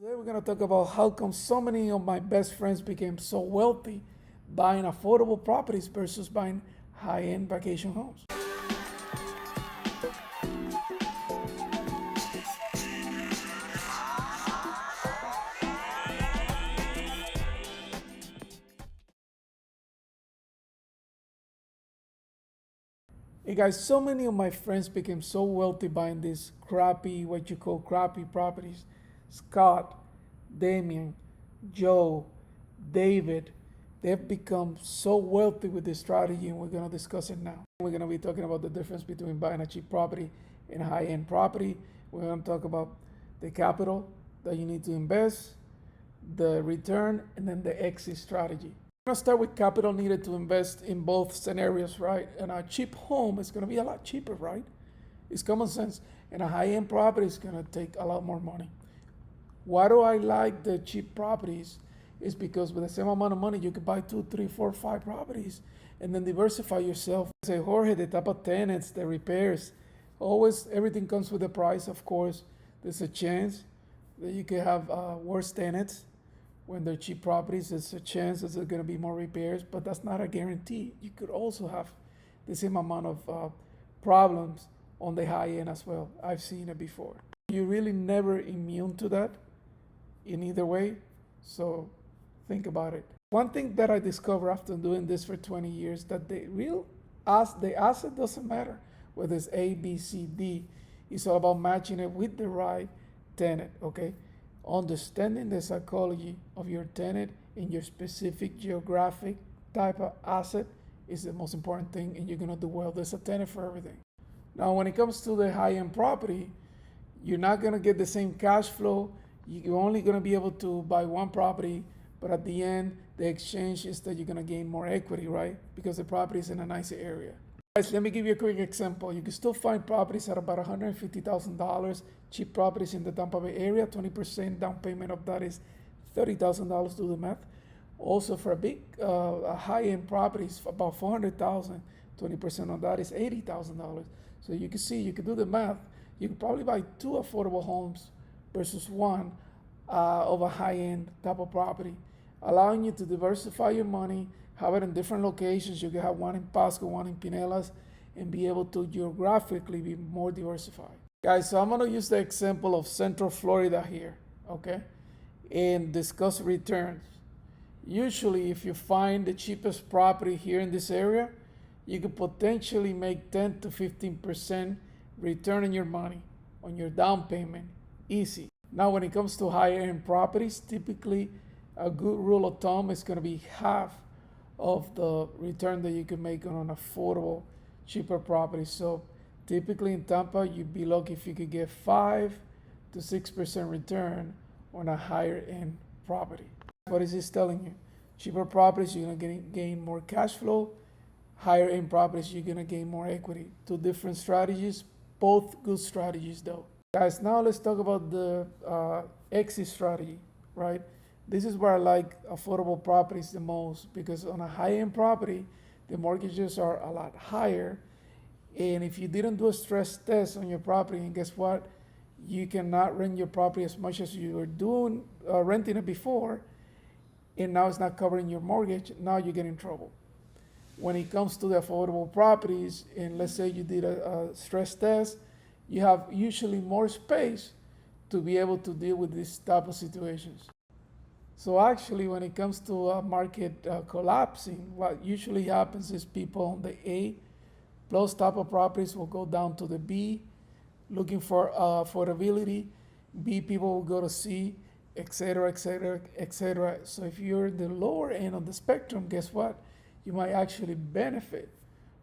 Today we're going to talk about how come so many of my best friends became so wealthy buying affordable properties versus buying high-end vacation homes. Hey guys, so many of my friends became so wealthy buying these crappy, what you call crappy properties. Scott, Damian, Joe, David, they've become so wealthy with this strategy, and we're going to discuss it now. We're going to be talking about the difference between buying a cheap property and a high-end property. We're going to talk about the capital that you need to invest, the return, and then the exit strategy. I'm gonna start with capital needed to invest in both scenarios, right? And a cheap home is gonna be a lot cheaper, right? It's common sense. And a high-end property is gonna take a lot more money. Why do I like the cheap properties? Is because with the same amount of money, you could buy 2, 3, 4, 5 properties and then diversify yourself. Say, Jorge, the type of tenants, the repairs, always everything comes with a price, of course. There's a chance that you could have worse tenants. When they're cheap properties, there's a chance that there's going to be more repairs, but that's not a guarantee. You could also have the same amount of problems on the high end as well. I've seen it before. You're really never immune to that in either way, so think about it. One thing that I discovered after doing this for 20 years, that the asset doesn't matter, whether it's A, B, C, D. It's all about matching it with the right tenant, okay? Understanding the psychology of your tenant in your specific geographic type of asset is the most important thing, and you're gonna do well. There's a tenant for everything. Now, when it comes to the high-end property, you're not gonna get the same cash flow. You're only gonna be able to buy one property, but at the end, the exchange is that you're gonna gain more equity, right? Because the property is in a nicer area. Guys, let me give you a quick example. You can still find properties at about $150,000, cheap properties in the Tampa Bay area. 20% down payment of that is $30,000, do the math. Also for a big high-end properties, about $400,000, 20% of that is $80,000. So you can see, you can do the math. You could probably buy 2 affordable homes versus one of a high-end type of property, allowing you to diversify your money, have it in different locations. You can have one in Pasco, one in Pinellas, and be able to geographically be more diversified. Guys, so I'm gonna use the example of Central Florida here, okay? And discuss returns. Usually, if you find the cheapest property here in this area, you could potentially make 10 to 15% return on your money, on your down payment, easy. Now, when it comes to higher end properties, typically a good rule of thumb is gonna be half of the return that you can make on an affordable, cheaper property. So typically in Tampa, you'd be lucky if you could get 5 to 6% return on a higher end property. What is this telling you? Cheaper properties, you're gonna gain more cash flow. Higher end properties, you're gonna gain more equity. 2 different strategies, both good strategies though. Guys, now let's talk about the exit strategy, right? This is where I like affordable properties the most, because on a high-end property, the mortgages are a lot higher. And if you didn't do a stress test on your property, and guess what? You cannot rent your property as much as you were doing renting it before, and now it's not covering your mortgage. Now you get in trouble. When it comes to the affordable properties, and let's say you did a stress test, you have usually more space to be able to deal with this type of situations. So actually, when it comes to a market collapsing, what usually happens is people on the A plus type of properties will go down to the B, looking for affordability. B people will go to C, etc., etc., etc. So if you're the lower end of the spectrum, guess what? You might actually benefit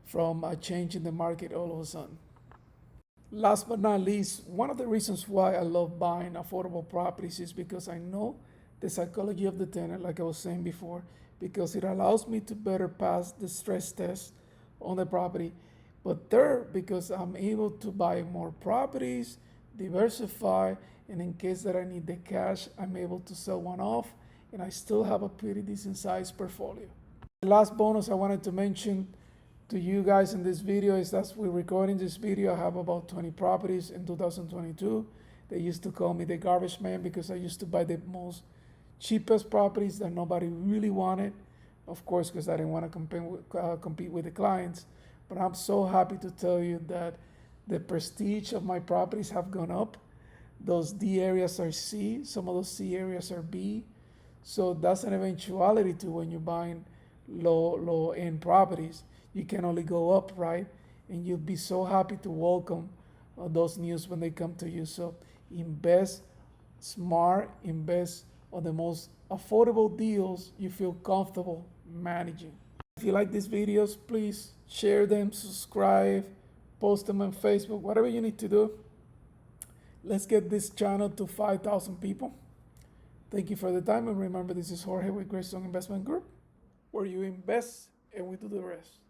from a change in the market all of a sudden. Last but not least, one of the reasons why I love buying affordable properties is because I know the psychology of the tenant, like I was saying before, because it allows me to better pass the stress test on the property. But third, because I'm able to buy more properties, diversify, and in case that I need the cash, I'm able to sell one off, and I still have a pretty decent sized portfolio. The last bonus I wanted to mention to you guys in this video is, as we're recording this video, I have about 20 properties in 2022. They used to call me the garbage man because I used to buy the most cheapest properties that nobody really wanted. Of course, because I didn't want to compete with the clients. But I'm so happy to tell you that the prestige of my properties have gone up. Those D areas are C, some of those C areas are B. So that's an eventuality to when you're buying low end properties. You can only go up, right? And you'll be so happy to welcome those news when they come to you. So invest smart, invest on the most affordable deals you feel comfortable managing. If you like these videos, please share them, subscribe, post them on Facebook, whatever you need to do. Let's get this channel to 5,000 people. Thank you for the time, and remember, this is Jorge with Greystone Investment Group, where you invest and we do the rest.